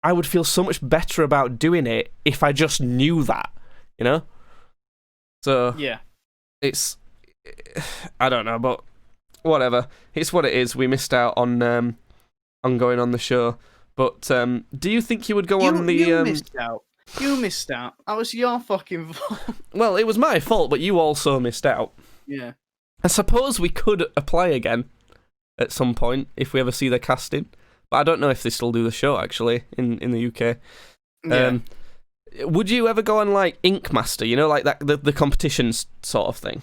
I would feel so much better about doing it if I just knew that. You know? So, it's... I don't know, but whatever. It's what it is. We missed out on going on the show. But do you think you would go on the... You missed out. You missed out. That was your fucking fault. Well, it was my fault, but you also missed out. Yeah. I suppose we could apply again at some point if we ever see the casting. But I don't know if they still do the show, actually, in the UK. Yeah. Would you ever go on, like, Ink Master, you know, like that the competitions sort of thing?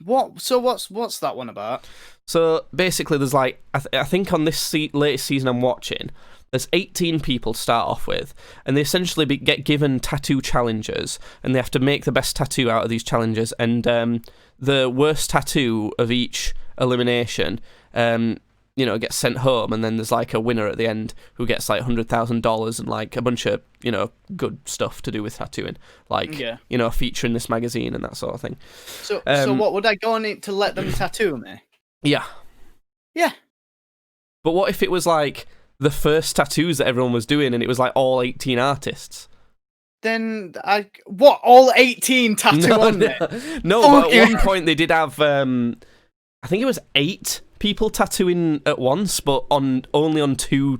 What's that one about? So, basically, there's, like, I think on this latest season I'm watching, there's 18 people to start off with, and they essentially get given tattoo challenges, and they have to make the best tattoo out of these challenges, and the worst tattoo of each elimination, you know, gets sent home, and then there's like a winner at the end who gets like $100,000 and like a bunch of, you know, good stuff to do with tattooing, like you know, a feature in this magazine and that sort of thing. So what would I go on it to let them tattoo me? Yeah. But what if it was like the first tattoos that everyone was doing, and it was like all 18 artists? Then all 18 tattoo on me? No, but at one point they did have I think it was 8 people tattooing at once, but only on 2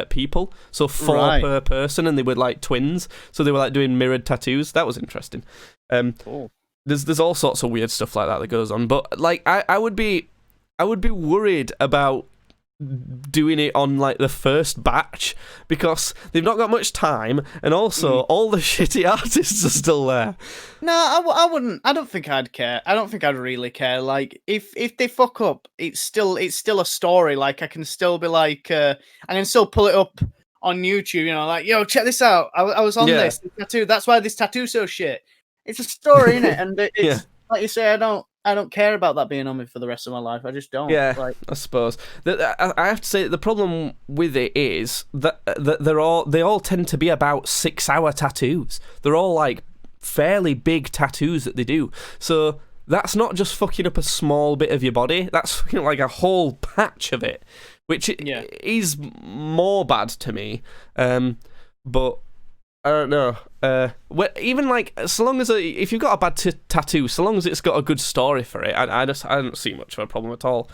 people, so 4 per person, and they were like twins, so they were like doing mirrored tattoos. That was interesting. Cool. There's all sorts of weird stuff like that goes on, but like I would be worried about doing it on like the first batch because they've not got much time, and also all the shitty artists are still there. No, I wouldn't. I don't think I'd care. I don't think I'd really care. Like if they fuck up, it's still a story. Like I can still be like, I can still pull it up on YouTube. You know, like, yo, check this out. I was on this tattoo. That's why this tattoo's so shit. It's a story, innit? And it's like you say, I don't care about that being on me for the rest of my life. I just don't. Yeah, like, I suppose. I have to say the problem with it is that they all tend to be about 6-hour tattoos. They're all like fairly big tattoos that they do. So that's not just fucking up a small bit of your body. That's fucking like a whole patch of it, which is more bad to me. But I don't know. Even like, so long as if you've got a bad tattoo, so long as it's got a good story for it, I don't see much of a problem at all.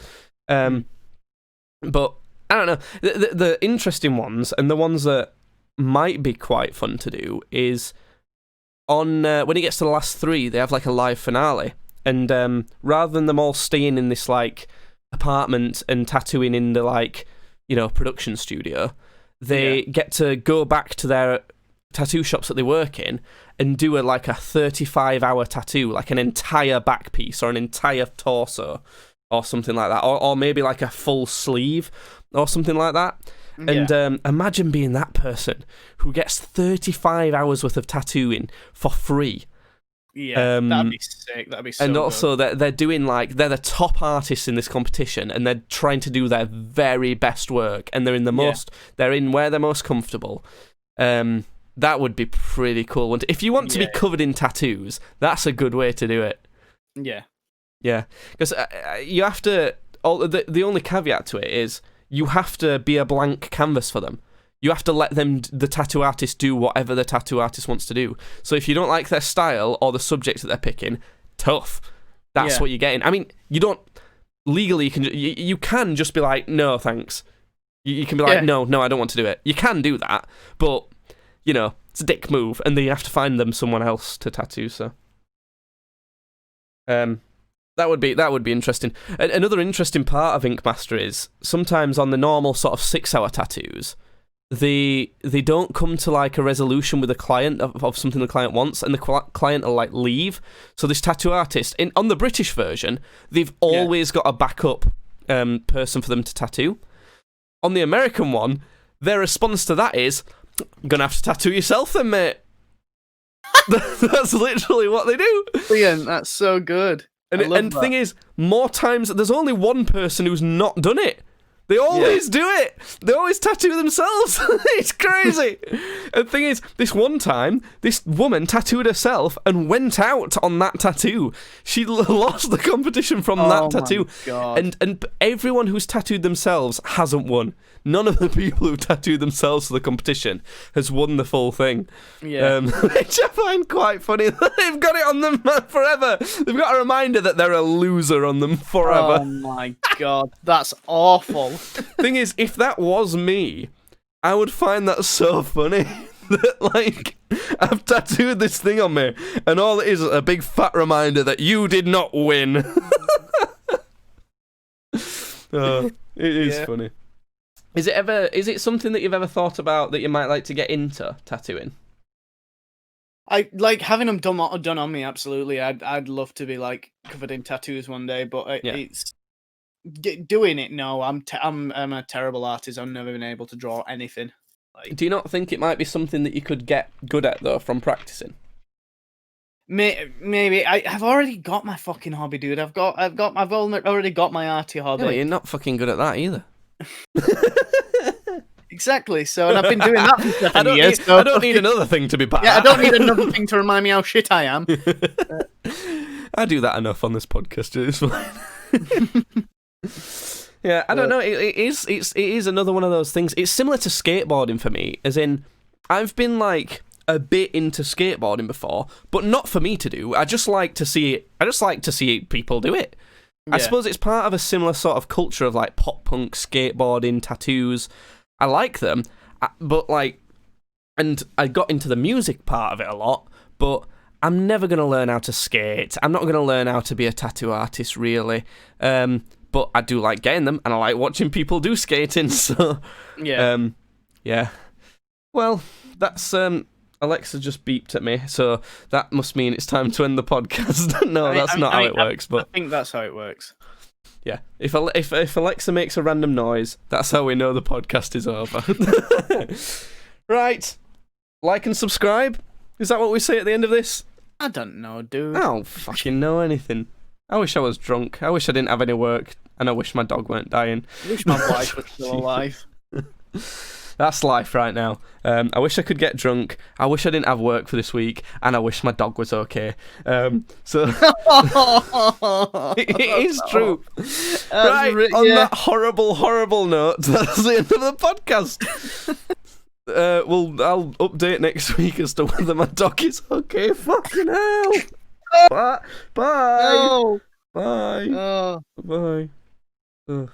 But I don't know. The interesting ones and the ones that might be quite fun to do is on when it gets to the last 3, they have like a live finale, and rather than them all staying in this like apartment and tattooing in the like production studio, they get to go back to their tattoo shops that they work in and do a 35-hour tattoo, like an entire back piece or an entire torso or something like that, or maybe like a full sleeve or something like that. And imagine being that person who gets 35 hours worth of tattooing for free. Yeah, that'd be sick. That'd be so And also, good. they're doing they're the top artists in this competition, and they're trying to do their very best work, and they're in they're in where they're most comfortable. That would be pretty cool. If you want to be covered in tattoos, that's a good way to do it. Yeah. Yeah, because you have to. The only caveat to it is you have to be a blank canvas for them. You have to let them, the tattoo artist, do whatever the tattoo artist wants to do. So if you don't like their style or the subject that they're picking, tough. That's what you're getting. I mean, you don't legally you can just be like, no, thanks. You can be like, no, I don't want to do it. You can do that, but it's a dick move, and then you have to find them someone else to tattoo. So, that would be interesting. Another interesting part of Ink Master is sometimes on the normal sort of 6-hour tattoos, they don't come to like a resolution with the client of something the client wants, and the client will like leave. So this tattoo artist on the British version, they've always got a backup person for them to tattoo. On the American one, their response to that is, "You're gonna have to tattoo yourself then, mate." That's literally what they do. Brilliant. That's so good. And the thing is, more times, there's only one person who's not done it. They always do it. They always tattoo themselves. It's crazy. And the thing is, this one time, this woman tattooed herself and went out on that tattoo. She lost the competition from that tattoo. God. And everyone who's tattooed themselves hasn't won. None of the people who tattooed themselves for the competition has won the full thing. Yeah. Which I find quite funny. They've got it on them forever. They've got a reminder that they're a loser on them forever. Oh my God. That's awful. Thing is, if that was me, I would find that so funny. That, I've tattooed this thing on me, and all it is a big fat reminder that you did not win. It is funny. Is it something that you've ever thought about that you might like to get into tattooing? I like having them done on me. Absolutely, I'd love to be covered in tattoos one day, but it's doing it. No, I'm a terrible artist. I've never been able to draw anything. Do you not think it might be something that you could get good at though from practicing? Maybe I've already got my fucking hobby, dude. I've already got my arty hobby. Yeah, you're not fucking good at that either. Exactly. So, and I've been doing that for 7 years. I don't need another thing to be bad. Yeah, I don't need another thing to remind me how shit I am. I do that enough on this podcast. It's fine. Yeah, I don't know. It is another one of those things. It's similar to skateboarding for me, as in I've been a bit into skateboarding before, but not for me to do. I just like to see it. I just like to see people do it. I suppose it's part of a similar sort of culture of pop punk, skateboarding, tattoos. I like them, but and I got into the music part of it a lot, but I'm never going to learn how to skate. I'm not going to learn how to be a tattoo artist, really. But I do like getting them, and I like watching people do skating, so... Yeah. Well, that's... Alexa just beeped at me, so that must mean it's time to end the podcast. No, that's not how it works, but... I think that's how it works. Yeah, if Alexa makes a random noise, that's how we know the podcast is over. Right. Like and subscribe? Is that what we say at the end of this? I don't know, dude. I don't fucking know anything. I wish I was drunk. I wish I didn't have any work. And I wish my dog weren't dying. I wish my wife was still alive. That's life right now. I wish I could get drunk. I wish I didn't have work for this week, and I wish my dog was okay. So it is true. Right, on that horrible, horrible note, that's the end of the podcast. I'll update next week as to whether my dog is okay. Fucking hell. Bye. Bye. No. Bye. Oh. Bye. Ugh.